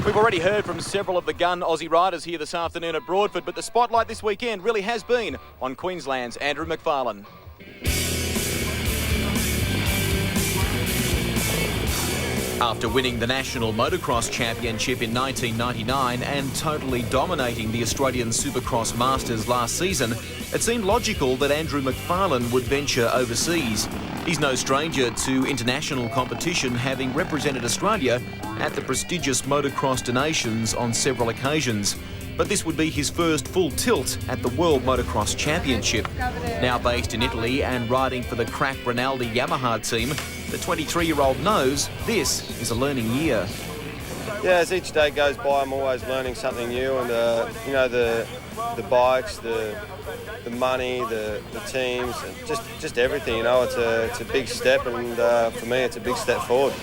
We've already heard from several of the gun Aussie riders here this afternoon at Broadford, but the spotlight this weekend really has been on Queensland's Andrew McFarlane. After winning the National Motocross Championship in 1999 and totally dominating the Australian Supercross Masters last season, it seemed logical that Andrew McFarlane would venture overseas. He's no stranger to international competition, having represented Australia at the prestigious Motocross Donations on several occasions. But this would be his first full tilt at the World Motocross Championship. Now based in Italy and riding for the crack Rinaldi Yamaha team, the 23-year-old knows this is a learning year. Yeah, as each day goes by, I'm always learning something new, and the bikes, the money, the teams, and just everything. It's a big step, and for me, it's a big step forward.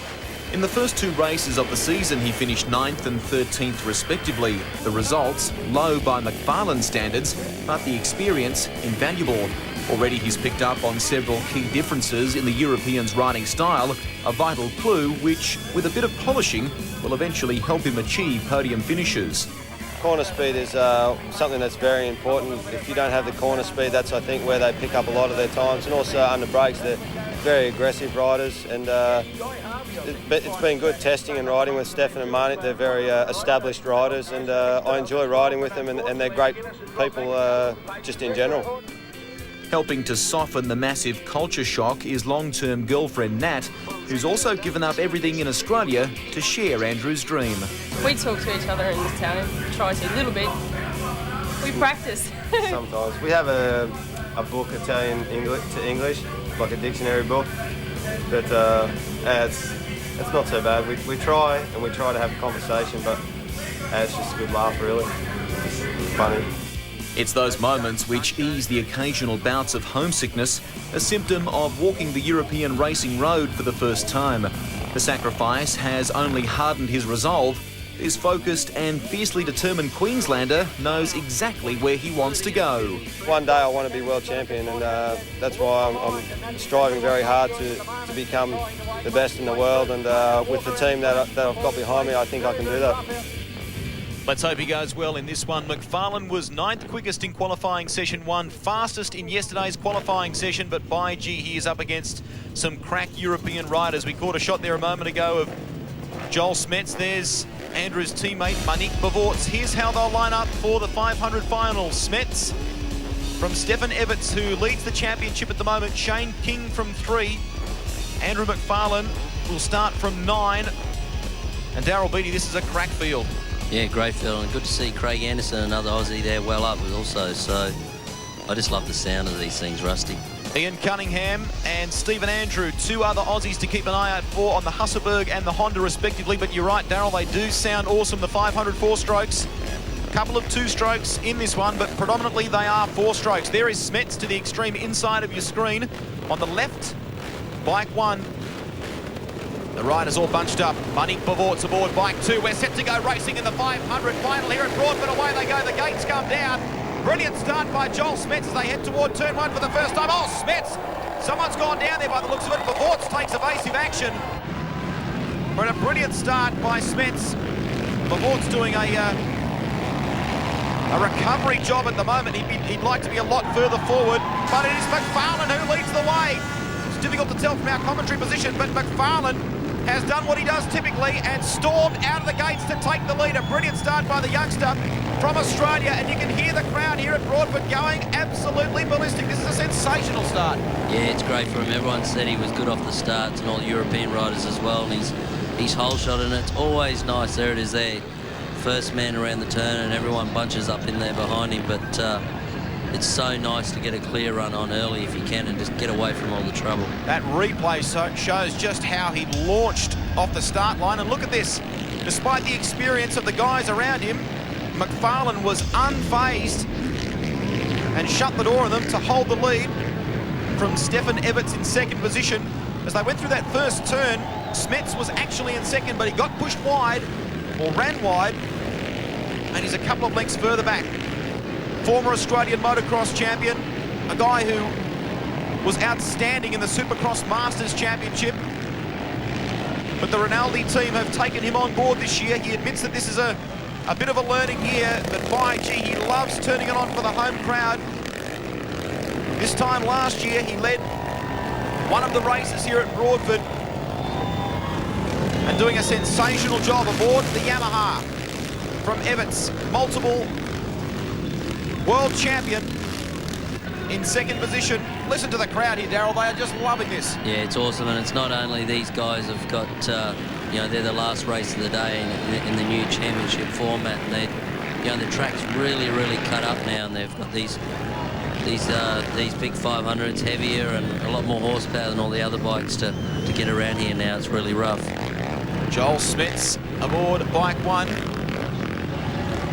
In the first two races of the season, he finished 9th and 13th respectively. The results, low by McFarland standards, but the experience invaluable. Already he's picked up on several key differences in the Europeans' riding style, a vital clue which, with a bit of polishing, will eventually help him achieve podium finishes. Corner speed is something that's very important. If you don't have the corner speed, that's, I think, where they pick up a lot of their times. And also under brakes, they're very aggressive riders, and it's been good testing and riding with Stefan and Marnik. They're very established riders, and I enjoy riding with them, and they're great people just in general. Helping to soften the massive culture shock is long-term girlfriend Nat, who's also given up everything in Australia to share Andrew's dream. We talk to each other in this town and try to a little bit. We practice. Sometimes. We have a book, Italian to English, like a dictionary book, but it's not so bad. We try to have a conversation, but it's just a good laugh, really. It's funny. It's those moments which ease the occasional bouts of homesickness, a symptom of walking the European racing road for the first time. The sacrifice has only hardened his resolve. This focused and fiercely determined Queenslander knows exactly where he wants to go. One day I want to be world champion, and that's why I'm striving very hard to become the best in the world, and with the team that I've got behind me, I think I can do that. Let's hope he goes well in this one. McFarlane was 9th quickest in qualifying session 1, fastest in yesterday's qualifying session, but by gee, he is up against some crack European riders. We caught a shot there a moment ago of Joel Smets. There's Andrew's teammate, Monique Bavorts. Here's how they'll line up for the 500 final. Smets from Stefan Everts, who leads the championship at the moment. Shane King from 3. Andrew McFarlane will start from 9. And Daryl Beattie, this is a crack field. Yeah, great field, and good to see Craig Anderson, another Aussie there, well up also. So I just love the sound of these things, Rusty. Ian Cunningham and Stephen Andrew, two other Aussies to keep an eye out for on the Husselberg and the Honda respectively. But you're right, Daryl, they do sound awesome. The 500 4-strokes, a couple of 2-strokes in this one, but predominantly they are 4-strokes. There is Smets to the extreme inside of your screen. On the left, bike 1. The riders all bunched up. Monique Bavorts aboard bike 2. We're set to go racing in the 500 final here at Broadford. Away they go. The gates come down. Brilliant start by Joel Smets as they head toward turn 1 for the first time. Oh, Smets! Someone's gone down there by the looks of it. Bavorts takes evasive action. But a brilliant start by Smets. Bavorts doing a recovery job at the moment. He'd like to be a lot further forward, but it is McFarlane who leads the way. It's difficult to tell from our commentary position, but McFarlane has done what he does typically and stormed out of the gates to take the lead. A brilliant start by the youngster from Australia, and you can hear the crowd here at Broadford going absolutely ballistic. This is a sensational start. Yeah, it's great for him. Everyone said he was good off the start, and all the European riders as well. And he's whole shot, and it's always nice. There it is there. First man around the turn, and everyone bunches up in there behind him. But it's so nice to get a clear run on early if you can and just get away from all the trouble. That replay shows just how he launched off the start line. And look at this. Despite the experience of the guys around him, McFarlane was unfazed and shut the door on them to hold the lead from Stefan Everts in 2nd position. As they went through that first turn, Smets was actually in 2nd, but he got pushed wide, or ran wide, and he's a couple of lengths further back. Former Australian motocross champion, a guy who was outstanding in the Supercross Masters Championship. but the Rinaldi team have taken him on board this year. He admits that this is a bit of a learning year, but by gee, he loves turning it on for the home crowd. This time last year, he led one of the races here at Broadford and doing a sensational job aboard the Yamaha from Evans, multiple world champion in second position. Listen to the crowd here, Daryl. They are just loving this. Yeah, it's awesome, and it's not only these guys have got, you know, they're the last race of the day in the new championship format, and they, you know, the track's really cut up now, and they've got these big 500s, heavier and a lot more horsepower than all the other bikes to get around here now. It's really rough. Joel Smets aboard bike one.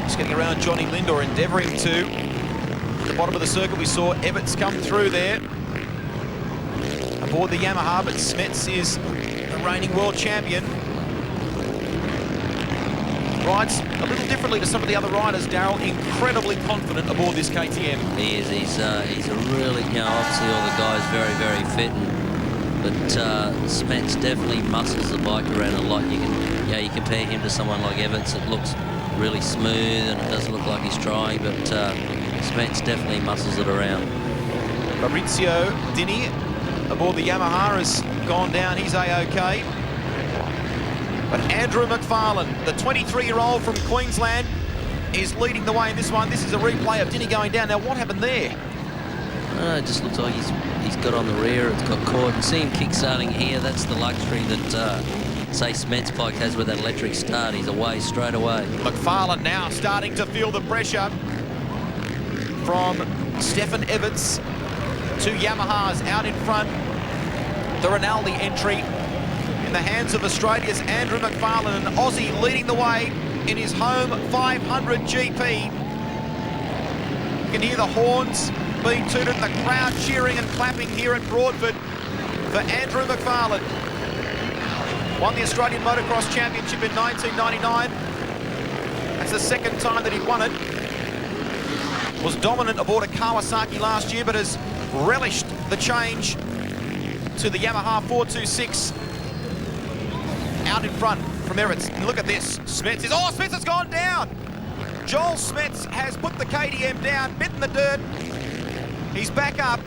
Just getting around Johnny Lind, or endeavouring to. At the bottom of the circuit, we saw Evans come through there aboard the Yamaha, but Smets is the reigning world champion. Rides a little differently to some of the other riders, Daryl. Incredibly confident aboard this KTM. He is. He's a really, you know, obviously all the guys very fit, but Smets definitely muscles the bike around a lot. You can, you know, you compare him to someone like Evans. It looks really smooth and it doesn't look like he's trying, but Smets definitely muscles it around. Maurizio Dini aboard the Yamaha has gone down. He's A-OK. But Andrew McFarland, the 23-year-old from Queensland, is leading the way in this one. This is a replay of Dini going down. Now, what happened there? It just looks like he's got on the rear. It's got caught. And see him kick-starting here. That's the luxury that, say, Smets' bike has with that electric start. He's away straight away. McFarland now starting to feel the pressure from Stefan Evans. Two Yamahas out in front. The Rinaldi entry in the hands of Australia's Andrew McFarlane, an Aussie leading the way in his home 500 GP. You can hear the horns being tooted and the crowd cheering and clapping here at Broadford for Andrew McFarlane. Won the Australian Motocross Championship in 1999. That's the second time that he won it. Was dominant aboard a Kawasaki last year, but has relished the change to the Yamaha 426. Out in front from Evans. And look at this. Smets has gone down. Joel Smets has put the KTM down, bitten the dirt. He's back up,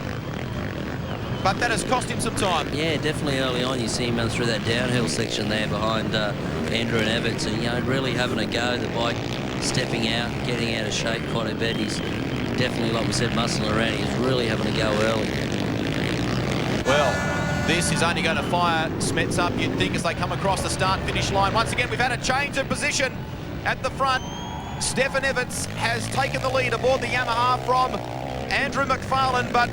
but that has cost him some time. Yeah, definitely early on you see him run through that downhill section there behind Andrew and Evans, and, you know, really having a go. The bike stepping out, getting out of shape quite a bit. He's definitely, like we said, muscling around. He's really having a go early. Well, this is only going to fire Smets up, you'd think, as they come across the start-finish line. Once again, we've had a change of position at the front. Stefan Evans has taken the lead aboard the Yamaha from Andrew McFarland, but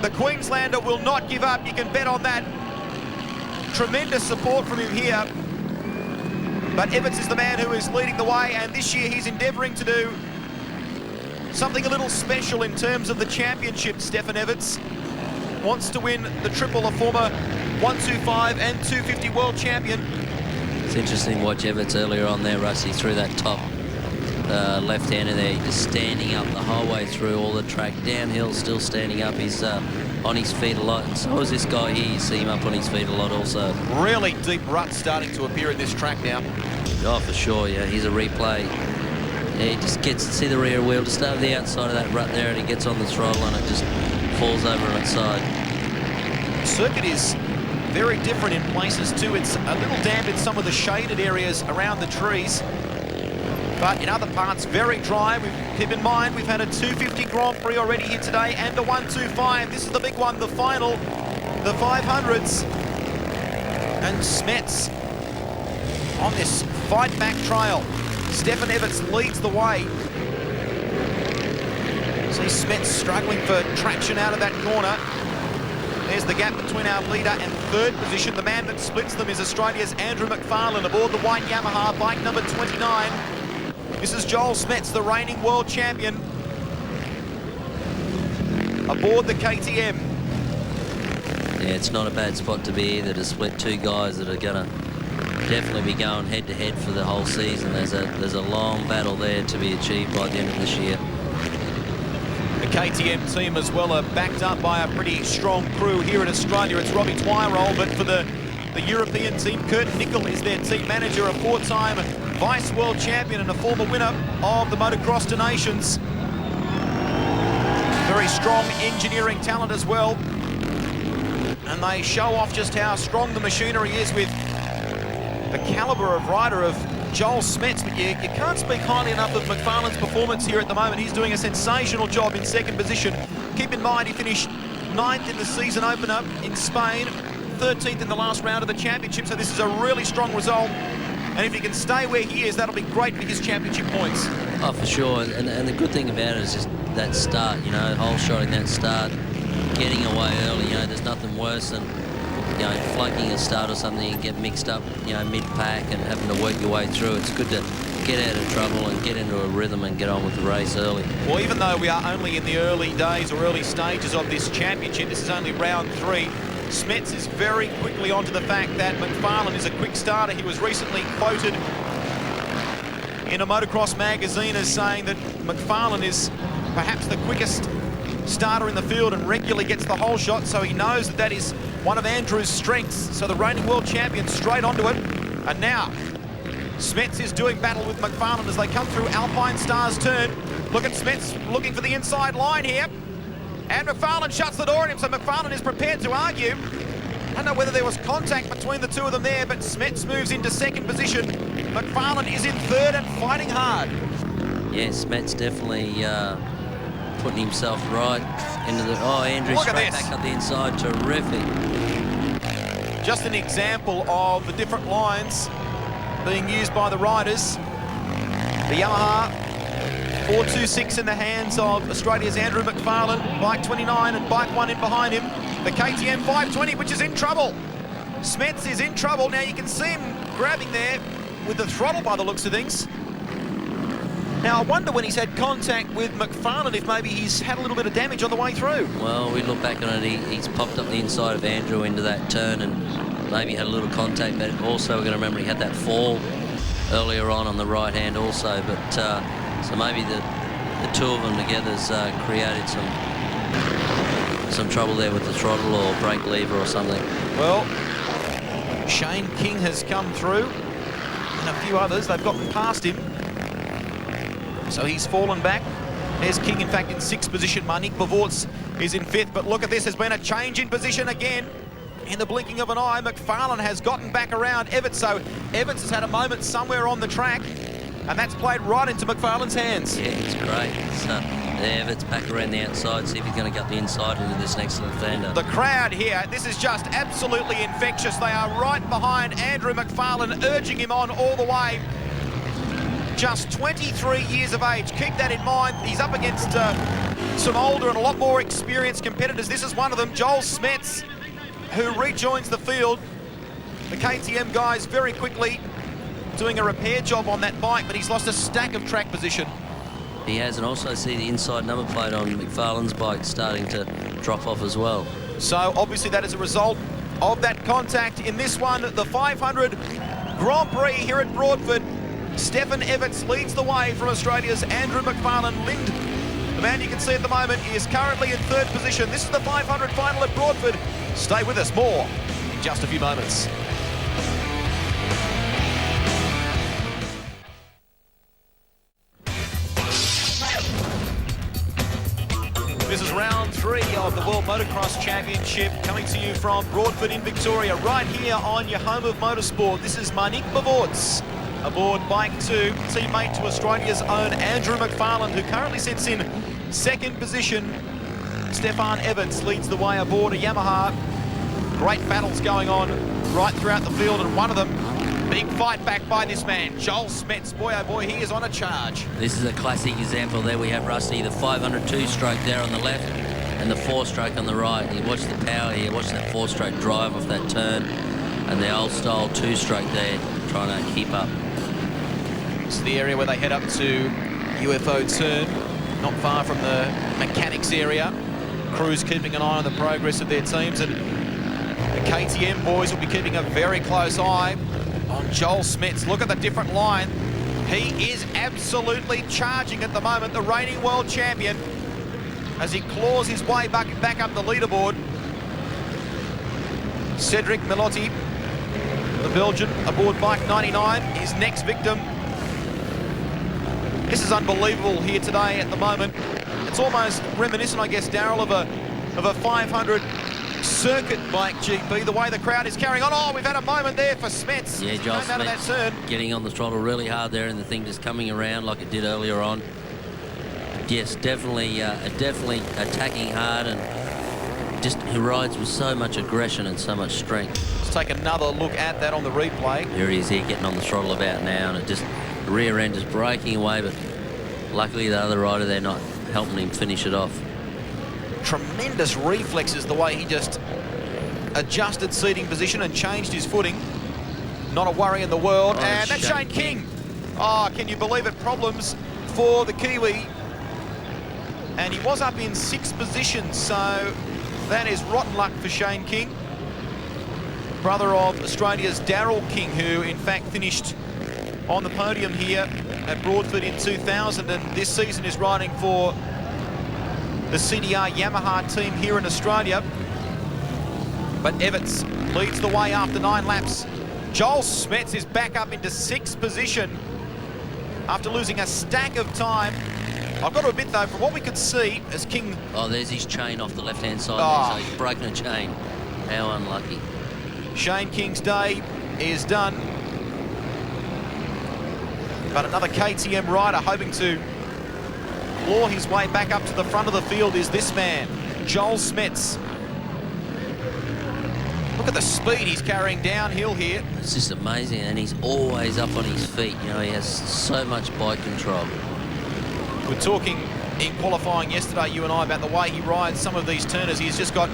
the Queenslander will not give up. You can bet on that. Tremendous support from him here. But Evans is the man who is leading the way, and this year he's endeavouring to do something a little special in terms of the championship. Stefan Evans wants to win the triple, a former 125 and 250 world champion. It's interesting to watch Evans earlier on there, Rusty, through that top left-hander there, just standing up the whole way through all the track. Downhill, still standing up. He's on his feet a lot, and so is this guy here. You see him up on his feet a lot also. Really deep ruts starting to appear in this track now. Oh, for sure, yeah. Here's a replay. Yeah, he just gets to see the rear wheel just over the outside of that rut there, and he gets on the throttle and it just falls over on its side. The circuit is very different in places too. It's a little damp in some of the shaded areas around the trees, but in other parts very dry. Keep in mind, we've had a 250 Grand Prix already here today and a 125. This is the big one, the final, the 500s. And Smets on this fight back trail. Stefan Evans leads the way. See Smets struggling for traction out of that corner. There's the gap between our leader and third position. The man that splits them is Australia's Andrew McFarland aboard the white Yamaha, bike number 29. This is Joel Smets, the reigning world champion, aboard the KTM. Yeah, it's not a bad spot to be either, to split two guys that are going to definitely be going head-to-head for the whole season. There's a long battle there to be achieved by the end of this year. The KTM team as well are backed up by a pretty strong crew here in Australia. It's Robbie Twirol, but for the the European team. Kurt Nickel is their team manager, a 4-time vice world champion and a former winner of the Motocross to Nations. Very strong engineering talent as well. And they show off just how strong the machinery is with the calibre of rider of Joel Smets. But you can't speak highly enough of McFarland's performance here at the moment. He's doing a sensational job in second position. Keep in mind, he finished 9th in the season opener in Spain, 13th in the last round of the championship, so this is a really strong result. And if he can stay where he is, that'll be great for his championship points. Oh, for sure. And the good thing about it is just that start, you know, hole shotting that start, getting away early. You know, there's nothing worse than, you know, flanking a start or something and get mixed up, you know, mid-pack and having to work your way through. It's good to get out of trouble and get into a rhythm and get on with the race early. Well, even though we are only in the early days or early stages of this championship, this is only round 3. Smets is very quickly onto the fact that McFarland is a quick starter. He was recently quoted in a motocross magazine as saying that McFarland is perhaps the quickest starter in the field and regularly gets the hole shot, so he knows that that is one of Andrew's strengths. So the reigning world champion straight onto it. And now Smets is doing battle with McFarland as they come through Alpine Star's turn. Look at Smets looking for the inside line here. And McFarland shuts the door on him, so McFarland is prepared to argue. I don't know whether there was contact between the two of them there, but Smets moves into second position. McFarland is in third and fighting hard. Yeah, Smets definitely putting himself right into the... Oh, Andrew straight back up the inside. Terrific. Just an example of the different lines being used by the riders. The Yamaha 426 in the hands of Australia's Andrew McFarland, bike 29 and bike 1 in behind him. The KTM 520, which is in trouble. Smets is in trouble. Now you can see him grabbing there with the throttle by the looks of things. Now I wonder when he's had contact with McFarland if maybe he's had a little bit of damage on the way through. Well, we look back on it, he's popped up the inside of Andrew into that turn and maybe had a little contact, but also we're going to remember he had that fall earlier on the right hand also, but so maybe the two of them together has created some trouble there with the throttle or brake lever or something. Well, Shane King has come through and a few others. They've gotten past him, so he's fallen back. There's King, in fact, in 6th position. Monique Bavorts is in 5th, but look at this. There's been a change in position again. In the blinking of an eye, McFarland has gotten back around Everts, so Everts has had a moment somewhere on the track, and that's played right into McFarland's hands. Yeah, it's great. So Everts back around the outside, see if he's going to get the inside into this next left-hander. The crowd here, this is just absolutely infectious. They are right behind Andrew McFarland, urging him on all the way. Just 23 years of age. Keep that in mind. He's up against some older and a lot more experienced competitors. This is one of them, Joel Smets, who rejoins the field. The KTM guys very quickly doing a repair job on that bike, but he's lost a stack of track position. He has, and also see the inside number plate on McFarland's bike starting to drop off as well. So obviously that is a result of that contact in this one, the 500 Grand Prix here at Broadford. Stefan Everts leads the way from Australia's Andrew McFarland. Lind, the man you can see at the moment, is currently in 3rd position. This is the 500 final at Broadford. Stay with us, more in just a few moments. This is round 3 of the World Motocross Championship, coming to you from Broadford in Victoria, right here on your home of motorsport. This is Monique Bavorts aboard bike 2, teammate to Australia's own Andrew McFarland, who currently sits in 2nd position. Stefan Everts leads the way aboard a Yamaha. Great battles going on right throughout the field, and one of them, big fight back by this man, Joel Smets. Boy, oh boy, he is on a charge. This is a classic example. There we have Rusty, the 500 two-stroke there on the left and the 4-stroke on the right. You watch the power here, watch that 4-stroke drive off that turn, and the old style 2-stroke there trying to keep up. It's the area where they head up to UFO turn, not far from the mechanics area. Crews keeping an eye on the progress of their teams, and the KTM boys will be keeping a very close eye on Joel Smets. Look at the different line. He is absolutely charging at the moment, the reigning world champion, as he claws his way back up the leaderboard. Cedric Melotti the Belgian, aboard bike 99, his next victim. This is unbelievable here today at the moment. It's almost reminiscent, I guess, Daryl, of a 500 circuit bike GP, the way the crowd is carrying on. Oh, we've had a moment there for Smets. Yeah, Joel came out of that turn. Getting on the throttle really hard there, and the thing just coming around like it did earlier on. Yes, definitely attacking hard, and just he rides with so much aggression and so much strength. Let's take another look at that on the replay. Here he is here getting on the throttle about now, and it just, the rear end is breaking away, but luckily the other rider, they're not helping him finish it off. Tremendous reflexes, the way he just adjusted seating position and changed his footing. Not a worry in the world. Oh, and that's Shane King. Oh, can you believe it? Problems for the Kiwi. And he was up in 6th position, so that is rotten luck for Shane King. Brother of Australia's Daryl King, who in fact finished on the podium here at Broadford in 2000, and this season is riding for the CDR Yamaha team here in Australia. But Everts leads the way after 9 laps. Joel Smets is back up into 6th position after losing a stack of time. I've got to admit though, from what we could see as King... Oh, there's his chain off the left-hand side there, so he's broken a chain. How unlucky. Shane King's day is done. But another KTM rider hoping to claw his way back up to the front of the field is this man, Joel Smets. Look at the speed he's carrying downhill here. It's just amazing, and he's always up on his feet. You know, he has so much bike control. We're talking in qualifying yesterday, you and I, about the way he rides some of these turners. He's just got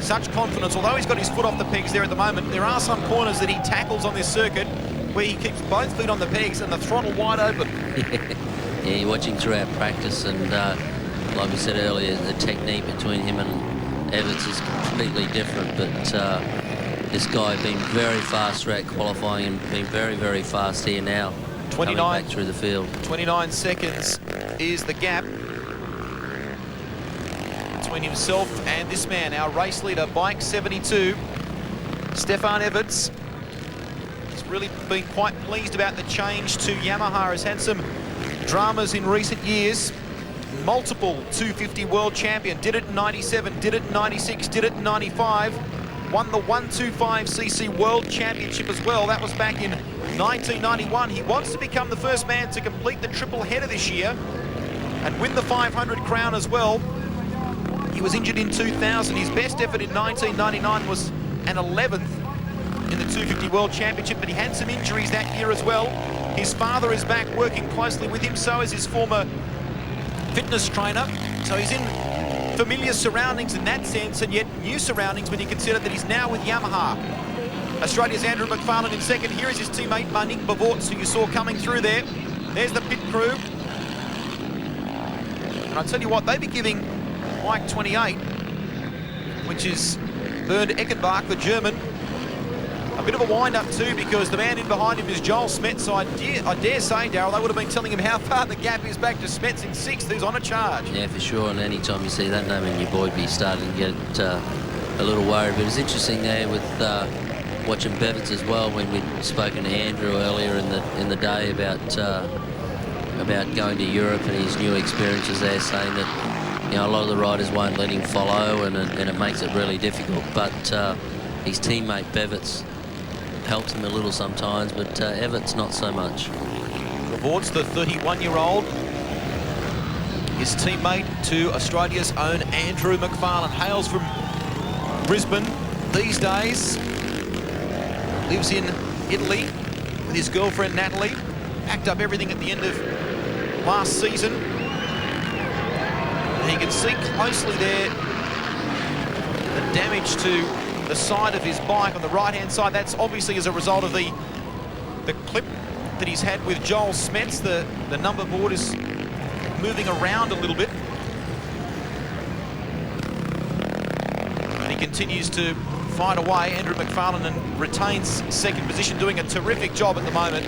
such confidence. Although he's got his foot off the pegs there at the moment, there are some corners that he tackles on this circuit where he keeps both feet on the pegs and the throttle wide open. Yeah, you're watching throughout practice, and like we said earlier, the technique between him and Everts is completely different, but this guy been very fast throughout qualifying and been very, very fast here now. 29 coming back through the field. 29 seconds is the gap between himself and this man, our race leader, bike 72, Stefan Everts. He's really been quite pleased about the change to Yamaha. Has had some dramas in recent years. Multiple 250 world champion, did it in 97, did it in 96, did it in 95. Won the 125cc World Championship as well. That was back in 1991. He wants to become the first man to complete the triple header this year and win the 500 crown as well. He was injured in 2000. His best effort in 1999 was an 11th in the 250 World Championship, but he had some injuries that year as well. His father is back working closely with him, so is his former fitness trainer. So he's in familiar surroundings in that sense, and yet new surroundings when you consider that he's now with Yamaha. Australia's Andrew McFarlane in second. Here is his teammate Nick Bavorts, who you saw coming through there. There's the pit crew. And I tell you what, they'd be giving bike 28, which is Bernd Eckenbach, the German, a bit of a wind-up too, because the man in behind him is Joel Smets. So I dare say, Daryl, they would have been telling him how far the gap is back to Smets in 6th, who's on a charge. Yeah, for sure, and any time you see that name in your board, be starting to get a little worried. But it's interesting there with watching Bevitz as well, when we'd spoken to Andrew earlier in the day about going to Europe and his new experiences there, saying that, you know, a lot of the riders won't let him follow, and it makes it really difficult. But his teammate Bevitz helps him a little sometimes, but Everts not so much. Rewards the 31-year-old, his teammate to Australia's own Andrew McFarland. Hails from Brisbane these days. Lives in Italy with his girlfriend Natalie. Packed up everything at the end of last season. And you can see closely there the damage to the side of his bike on the right-hand side. That's obviously as a result of the clip that he's had with Joel Smets. The number board is moving around a little bit. And he continues to fight away, Andrew McFarlane, and retains second position, doing a terrific job at the moment.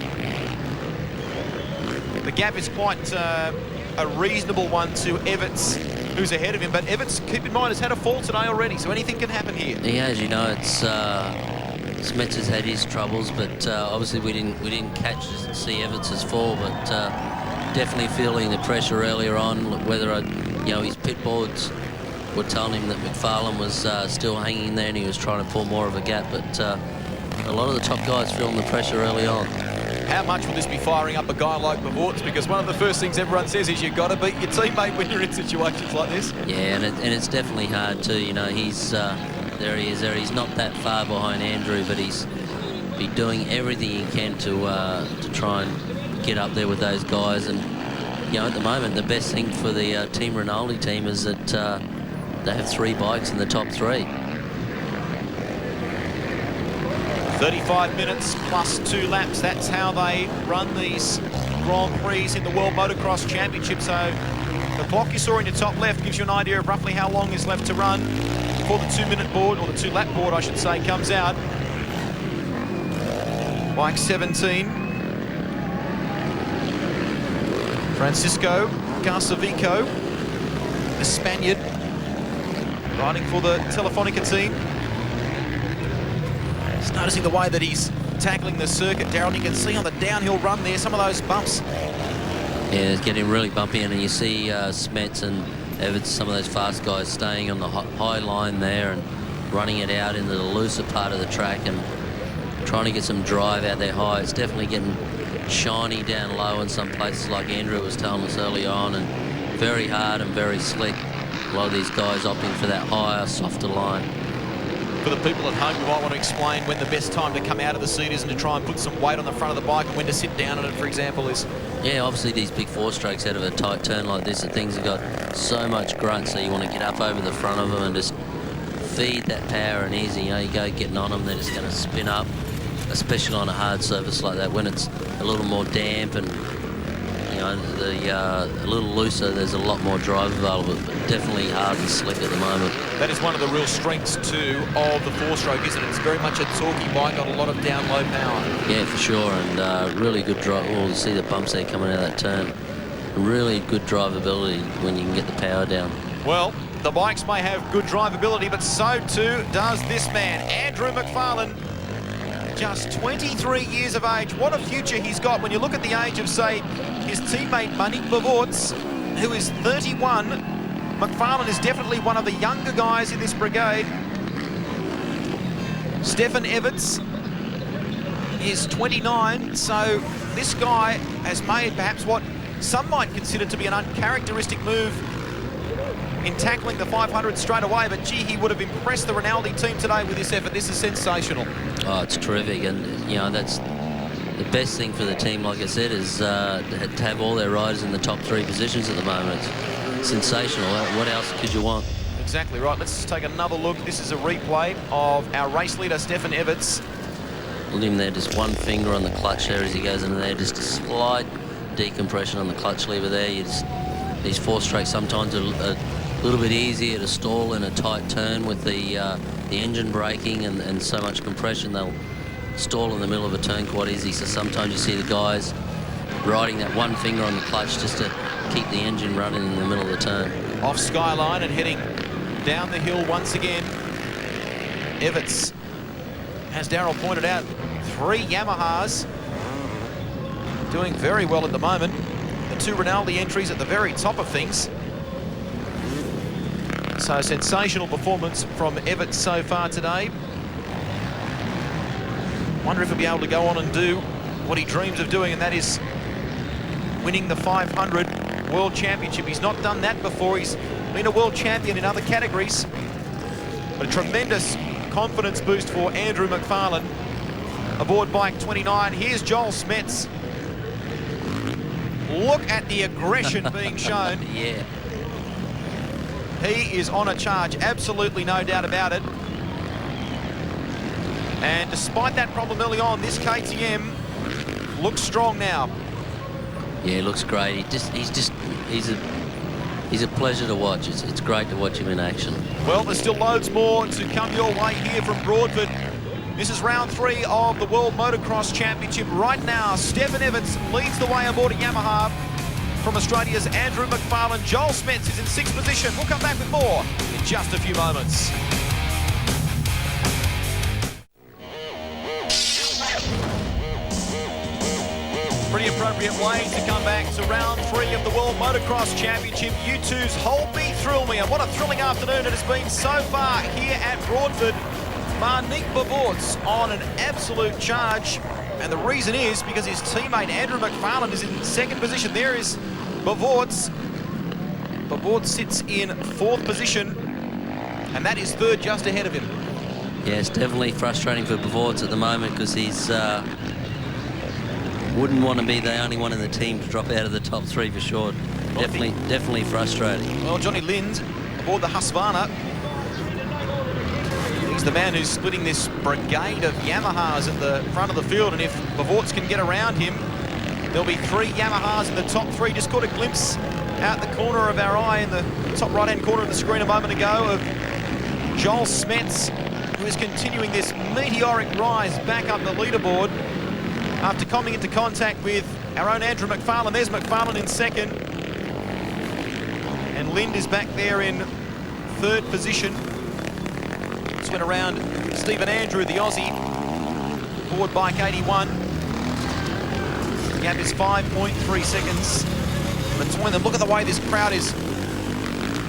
The gap is quite a reasonable one to Everts, who's ahead of him, but Everts, keep in mind, has had a fall today already, so anything can happen here. Yeah, as you know, it's Smets has had his troubles, but obviously we didn't catch to see Evans's fall, but definitely feeling the pressure earlier on. Whether his pit boards were telling him that McFarlane was still hanging there and he was trying to pull more of a gap, but a lot of the top guys feeling the pressure early on. How much will this be firing up a guy like Bavorts? Because one of the first things everyone says is you've got to beat your teammate when you're in situations like this. Yeah, and it's definitely hard too. He's there he is there. He's not that far behind Andrew, but he's doing everything he can to try and get up there with those guys. And at the moment, the best thing for the Team Rinaldi team is that they have 3 bikes in the top 3. 35 minutes plus 2 laps. That's how they run these Grand Prix in the World Motocross Championship. So the clock you saw in your top left gives you an idea of roughly how long is left to run before the 2-minute board, or the 2-lap board, I should say, comes out. Bike 17. Francisco Garcevico, the Spaniard, riding for the Telefonica team. Just noticing the way that he's tackling the circuit, Darryl. You can see on the downhill run there some of those bumps. Yeah, it's getting really bumpy, and you see Smets and Evans, some of those fast guys, staying on the high line there and running it out into the looser part of the track and trying to get some drive out there high. It's definitely getting shiny down low in some places, like Andrew was telling us early on, and very hard and very slick. A lot of these guys opting for that higher, softer line. For the people at home, you might want to explain when the best time to come out of the seat is and to try and put some weight on the front of the bike, and when to sit down on it, for example, is... Yeah, obviously these big 4-strokes out of a tight turn like this, the things have got so much grunt, so you want to get up over the front of them and just feed that power and easy. You go getting on them, they're just going to spin up, especially on a hard surface like that. When it's a little more damp and a little looser, there's a lot more drive available, but definitely hard and slick at the moment. That is one of the real strengths too of the 4-stroke, isn't it? It's very much a talky bike, got a lot of down low power. Yeah, for sure, and really good drive. Well, you see the bumps there coming out of that turn. Really good drivability when you can get the power down. Well, the bikes may have good drivability, but so too does this man, Andrew McFarland. Just 23 years of age. What a future he's got when you look at the age of, say, his teammate Monique Bavorts, who is 31. McFarland is definitely one of the younger guys in this brigade. Stefan Everts is 29, so this guy has made perhaps what some might consider to be an uncharacteristic move in tackling the 500 straight away, but gee, he would have impressed the Rinaldi team today with this effort. This is sensational. Oh, it's terrific, and that's the best thing for the team, like I said, is to have all their riders in the top 3 positions at the moment. It's sensational. What else could you want? Exactly right. Let's take another look. This is a replay of our race leader, Stefan Everts. Look at him there, just one finger on the clutch there as he goes into there, just a slight decompression on the clutch lever there. These 4-strokes sometimes are a little bit easier to stall in a tight turn with the engine braking and so much compression. They'll stall in the middle of a turn quite easy, so sometimes you see the guys riding that one finger on the clutch just to keep the engine running in the middle of the turn. Off Skyline and heading down the hill once again. Everts, as Darryl pointed out, 3 Yamahas, doing very well at the moment. The 2 Rinaldi entries at the very top of things. So sensational performance from Everts so far today. Wonder if he'll be able to go on and do what he dreams of doing, and that is winning the 500 World Championship. He's not done that before. He's been a world champion in other categories. But a tremendous confidence boost for Andrew McFarland aboard bike 29. Here's Joel Smets. Look at the aggression being shown. Yeah. He is on a charge, absolutely no doubt about it. And despite that problem early on, this KTM looks strong now. Yeah, looks great. He's a pleasure to watch. It's great to watch him in action. Well, there's still loads more to come your way here from Broadford. This is round 3 of the World Motocross Championship. Right now, Stefan Everts leads the way aboard a Yamaha. From Australia's Andrew McFarland, Joel Smets is in 6th position. We'll come back with more in just a few moments. very appropriate way to come back to round 3 of the World Motocross Championship. U2's Hold Me Thrill Me, and what a thrilling afternoon it has been so far here at Broadford. Marnik Bavorts on an absolute charge, and the reason is because his teammate Andrew McFarland is in second position. There is Bavorts. Bavorts sits in 4th position, and that is 3rd just ahead of him. Yeah, it's definitely frustrating for Bavorts at the moment because he's wouldn't want to be the only one in the team to drop out of the top 3 for sure. Definitely frustrating. Well, Johnny Lind aboard the Husqvarna. He's the man who's splitting this brigade of Yamahas at the front of the field, and if Bavorts can get around him, there'll be 3 Yamahas in the top 3. Just caught a glimpse out the corner of our eye in the top right-hand corner of the screen a moment ago of Joel Smets, who is continuing this meteoric rise back up the leaderboard after coming into contact with our own Andrew McFarland. There's McFarland in 2nd. And Lind is back there in 3rd position. Just went around Stephen Andrew, the Aussie, board bike 81. The gap is 5.3 seconds between them. Look at the way this crowd is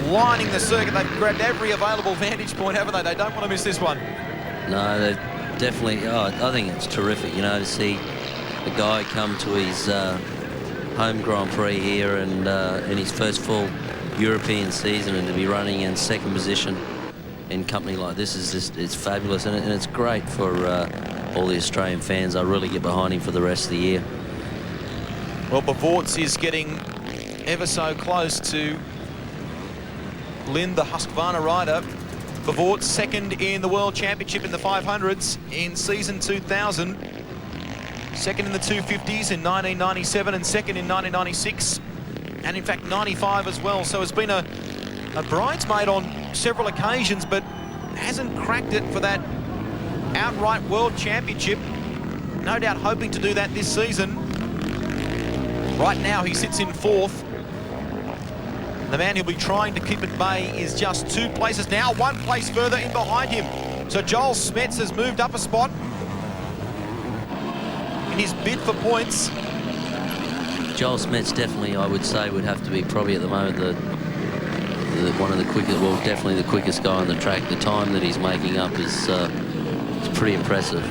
lining the circuit. They've grabbed every available vantage point, haven't they? They don't want to miss this one. No, they definitely. Oh, I think it's terrific, you know, to see a guy come to his home Grand Prix here and in his first full European season, and to be running in 2nd position in company like this is just, it's fabulous, and it's great for all the Australian fans. I really get behind him for the rest of the year. Well, Bavorts is getting ever so close to Lind, the Husqvarna rider. Bavorts 2nd in the World Championship in the 500s in season 2000. 2nd in the 250s in 1997 and 2nd in 1996. And in fact, 95 as well. So it's been a bridesmaid on several occasions, but hasn't cracked it for that outright World Championship. No doubt hoping to do that this season. Right now, he sits in 4th. The man who'll be trying to keep at bay is just 2 places now, 1 place further in behind him. So Joel Smets has moved up a spot in his bid for points. Joel Smets definitely, I would say, would have to be probably at the moment one of the quickest, well, definitely the quickest guy on the track. The time that he's making up is pretty impressive.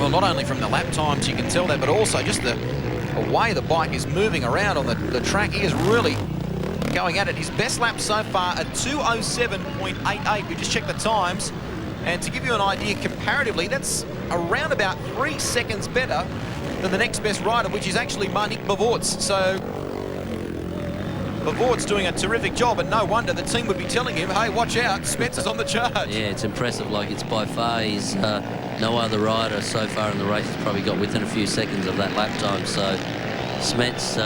Well, not only from the lap times you can tell that, but also just the way the bike is moving around on the track. He is really going at it. His best lap so far at 2:07.88. We just checked the times, and to give you an idea comparatively, that's around about 3 seconds better than the next best rider, which is actually Marnik Bavorts. So Bavorts doing a terrific job, and no wonder the team would be telling him, hey, watch out, Smets is on the charge. Yeah, it's impressive. Like, it's by far, he's no other rider so far in the race has probably got within a few seconds of that lap time. So Smets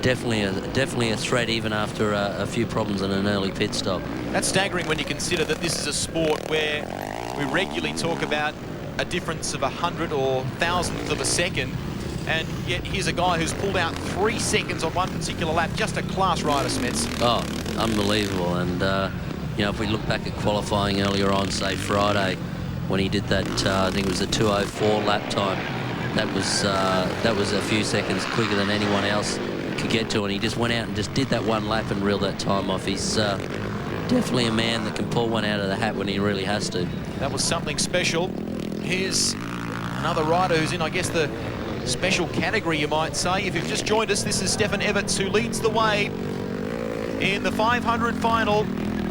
definitely a threat even after a few problems and an early pit stop. That's staggering when you consider that this is a sport where we regularly talk about a difference of 100 or 1,000th of a second, and yet here's a guy who's pulled out 3 seconds on one particular lap. Just a class rider, Smets. Oh, unbelievable. And you know, if we look back at qualifying earlier on, say Friday, when he did that, I think it was a 2:04 lap time, that was a few seconds quicker than anyone else could get to, and he just went out and just did that 1 lap and reeled that time off. He's definitely a man that can pull one out of the hat when he really has to. That was something special. Here's another rider who's in, I guess, the special category, you might say. If you've just joined us, this is Stefan Everts, who leads the way in the 500 final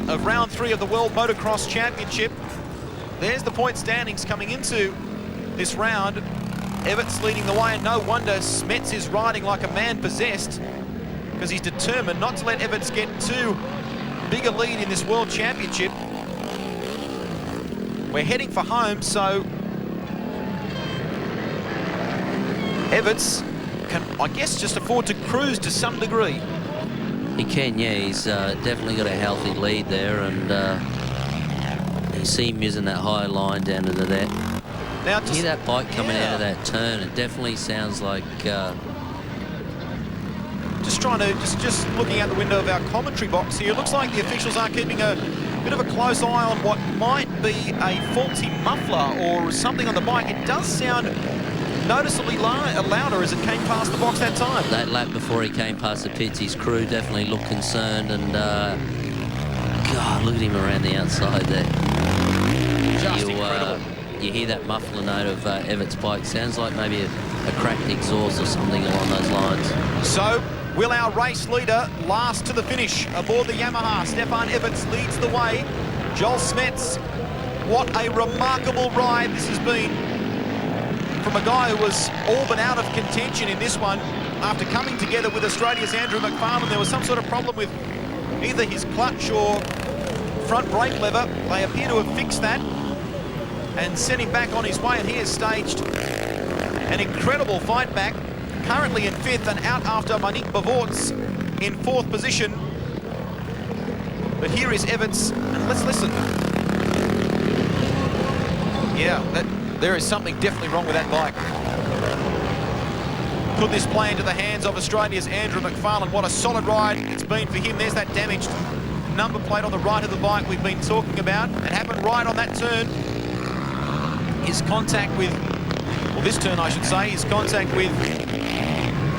of round 3 of the World Motocross Championship. There's the point standings coming into this round. Everts leading the way, and no wonder Smets is riding like a man possessed, because he's determined not to let Everts get too big a lead in this World Championship. We're heading for home, so Everts can, I guess, just afford to cruise to some degree. He can, yeah. He's definitely got a healthy lead there, and you see him using that high line down into that. Now, hear that bike coming out of that turn. It definitely sounds like. Just trying to, just looking out the window of our commentary box here, it looks like the officials are keeping a bit of a close eye on what might be a faulty muffler or something on the bike. It does sound noticeably louder as it came past the box that time. That lap before he came past the pits, his crew definitely looked concerned, and God, look at him around the outside there. Just incredible. You hear that muffler note of Evert's bike. Sounds like maybe a cracked exhaust or something along those lines. So, will our race leader last to the finish aboard the Yamaha? Stefan Everts leads the way. Joel Smets, what a remarkable ride this has been from a guy who was all but out of contention in this one after coming together with Australia's Andrew McFarland. There was some sort of problem with either his clutch or front brake lever. They appear to have fixed that and sent him back on his way, and he has staged an incredible fight back. Currently in 5th and out after Monique Bavorts in 4th position. But here is Evans, and let's listen. Yeah, there is something definitely wrong with that bike. Could this play into the hands of Australia's Andrew McFarland? What a solid ride it's been for him. There's that damaged number plate on the right of the bike we've been talking about. It happened right on that turn. His contact with, well, this turn I should say, his contact with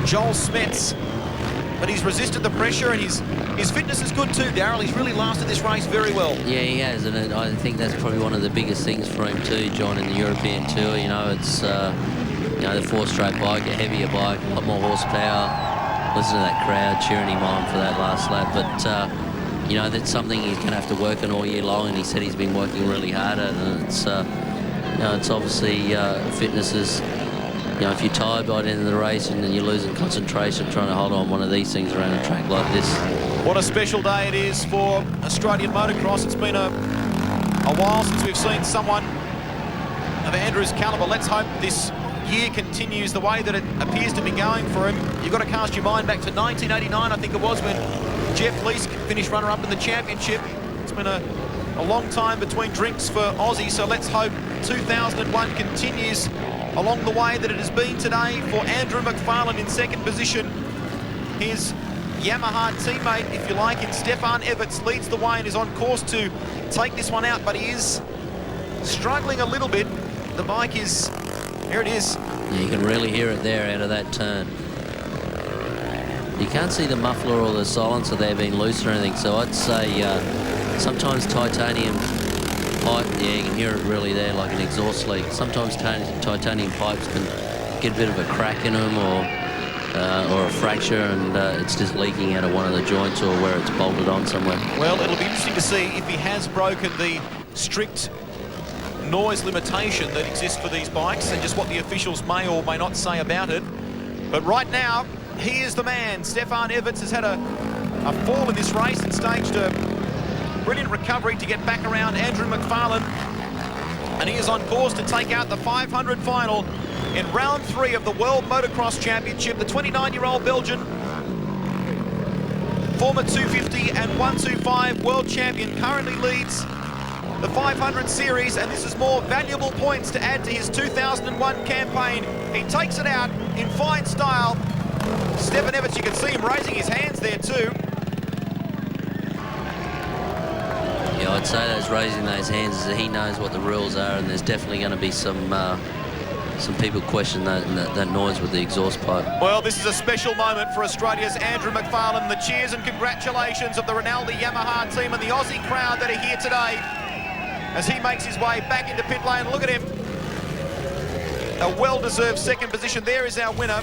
Joel Smets. But he's resisted the pressure, and his fitness is good too, Daryl. He's really lasted this race very well. Yeah, he has, and I think that's probably one of the biggest things for him too, John, in the European Tour. You know, it's you know, the 4-stroke bike, a heavier bike, a lot more horsepower. Listen to that crowd cheering him on for that last lap. But you know, that's something he's going to have to work on all year long, and he said he's been working really hard at it. And it's you know, it's obviously fitness is. You know, if you're tired by the end of the race and then you're losing concentration trying to hold on one of these things around a track like this. What a special day it is for Australian motocross. It's been a while since we've seen someone of Andrew's calibre. Let's hope this year continues the way that it appears to be going for him. You've got to cast your mind back to 1989, I think it was, when Jeff Leask finished runner-up in the championship. It's been a long time between drinks for Aussie, so let's hope 2001 continues along the way that it has been today for Andrew McFarland in 2nd position. His Yamaha teammate, if you like, in Stefan Everts leads the way and is on course to take this one out, but he is struggling a little bit. The bike is, here it is. Yeah, you can really hear it there out of that turn. You can't see the muffler or the silencer there being loose or anything, so I'd say sometimes titanium pipe, yeah, you can hear it really there like an exhaust leak. Sometimes titanium pipes can get a bit of a crack in them or a fracture, and it's just leaking out of one of the joints or where it's bolted on somewhere. Well, it'll be interesting to see if he has broken the strict noise limitation that exists for these bikes and just what the officials may or may not say about it. But right now, he is the man. Stefan Everts has had a fall in this race and staged a brilliant recovery to get back around Andrew McFarland, and he is on course to take out the 500 final in round 3 of the World Motocross Championship. The 29-year-old Belgian, former 250 and 125 world champion, currently leads the 500 series, and this is more valuable points to add to his 2001 campaign. He takes it out in fine style. Stefan Everts, you can see him raising his hands there too. Yeah, I'd say those raising those hands is that he knows what the rules are, and there's definitely going to be some people question that noise with the exhaust pipe. Well, this is a special moment for Australia's Andrew McFarland. The cheers and congratulations of the Rinaldi Yamaha team and the Aussie crowd that are here today as he makes his way back into pit lane. Look at him. A well-deserved 2nd position. There is our winner.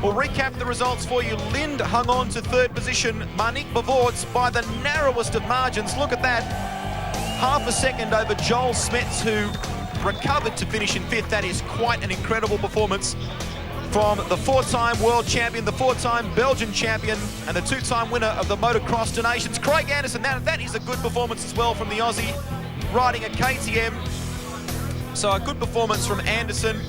We'll recap the results for you. Lind hung on to 3rd position. Monique Bavorts by the narrowest of margins. Look at that. Half a second over Joel Smets, who recovered to finish in 5th. That is quite an incredible performance from the 4-time world champion, the 4-time Belgian champion, and the 2-time winner of the Motocross Donations, Craig Anderson. That is a good performance as well from the Aussie, riding a KTM. So a good performance from Anderson.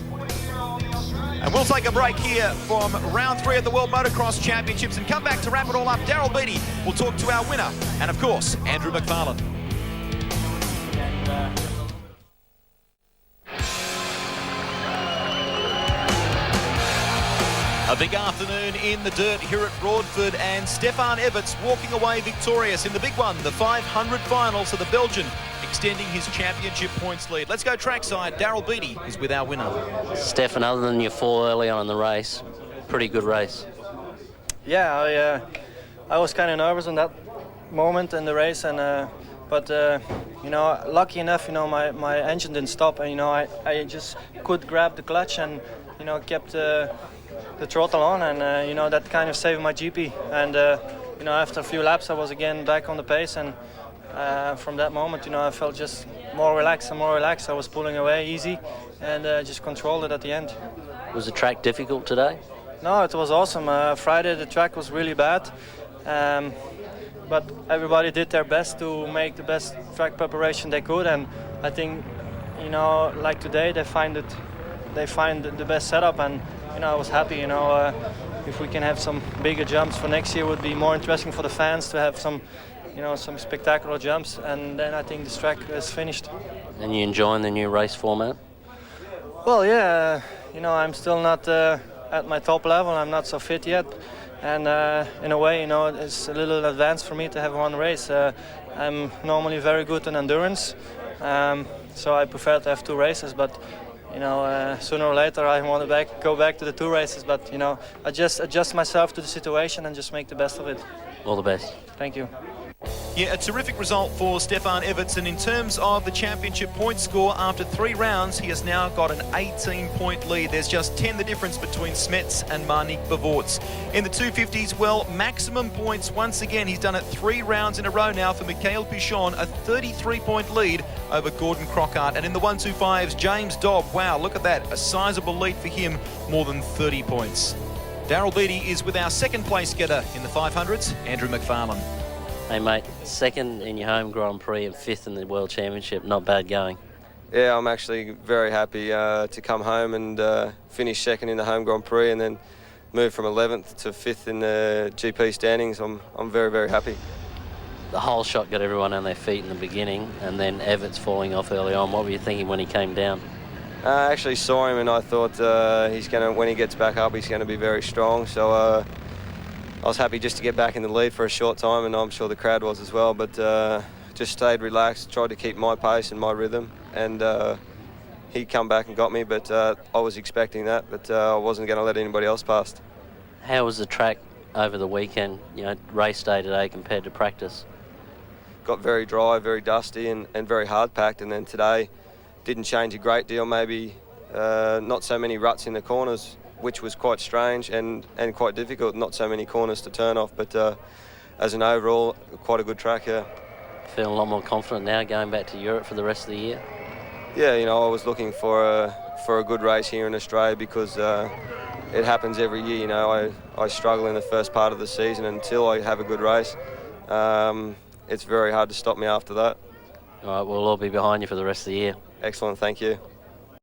And we'll take a break here from round 3 of the World Motocross Championships and come back to wrap it all up. Daryl Beattie will talk to our winner and, of course, Andrew McFarland. A big afternoon in the dirt here at Broadford, and Stefan Everts walking away victorious in the big one, the 500 final. So the Belgian extending his championship points lead. Let's go trackside. Daryl Beattie is with our winner. Stefan, other than your fall early on in the race, pretty good race. Yeah, I was kind of nervous in that moment in the race, and but you know, lucky enough, you know, my engine didn't stop, and you know, I just could grab the clutch and, you know, kept the throttle on, and you know, that kind of saved my GP. And you know, after a few laps, I was again back on the pace, and from that moment, you know, I felt just more relaxed and more relaxed. I was pulling away easy, and just controlled it at the end. Was the track difficult today? No, it was awesome. Friday the track was really bad, but everybody did their best to make the best track preparation they could, and I think, you know, like today they find the best setup, and you know, I was happy. You know, if we can have some bigger jumps for next year, it would be more interesting for the fans to have some, you know, some spectacular jumps, and then I think this track is finished. And you enjoying the new race format? Well, yeah, you know, I'm still not at my top level. I'm not so fit yet, and in a way, you know, it's a little advanced for me to have one race. I'm normally very good in endurance, so I prefer to have two races, but you know, sooner or later I want to go back to the two races, but you know, I just adjust myself to the situation and just make the best of it. All the best. Thank you. Yeah, a terrific result for Stefan Evertsen. In terms of the championship point score, after 3 rounds, he has now got an 18-point lead. There's just 10 the difference between Smets and Marnik Bavorts. In the 250s, well, maximum points once again. He's done it 3 rounds in a row now for Mikhail Pichon, a 33-point lead over Gordon Crockart. And in the 125s, James Dobb, wow, look at that, a sizable lead for him, more than 30 points. Daryl Beattie is with our second place getter in the 500s, Andrew McFarlane. Hey mate, 2nd in your home Grand Prix and 5th in the World Championship, not bad going. Yeah, I'm actually very happy to come home and finish 2nd in the home Grand Prix and then move from 11th to 5th in the GP standings. I'm very, very happy. The whole shot got everyone on their feet in the beginning, and then Everts falling off early on. What were you thinking when he came down? I actually saw him and I thought when he gets back up, he's going to be very strong. So I was happy just to get back in the lead for a short time, and I'm sure the crowd was as well, but just stayed relaxed, tried to keep my pace and my rhythm, and he'd come back and got me, but I was expecting that, but I wasn't going to let anybody else past. How was the track over the weekend, you know, race day today compared to practice? Got very dry, very dusty and very hard packed, and then today didn't change a great deal, maybe not so many ruts in the corners, which was quite strange and quite difficult, not so many corners to turn off, but as an overall, quite a good track, yeah. Feeling a lot more confident now going back to Europe for the rest of the year? Yeah, you know, I was looking for a good race here in Australia because it happens every year, you know. I struggle in the first part of the season until I have a good race. It's very hard to stop me after that. All right, we'll all be behind you for the rest of the year. Excellent, thank you.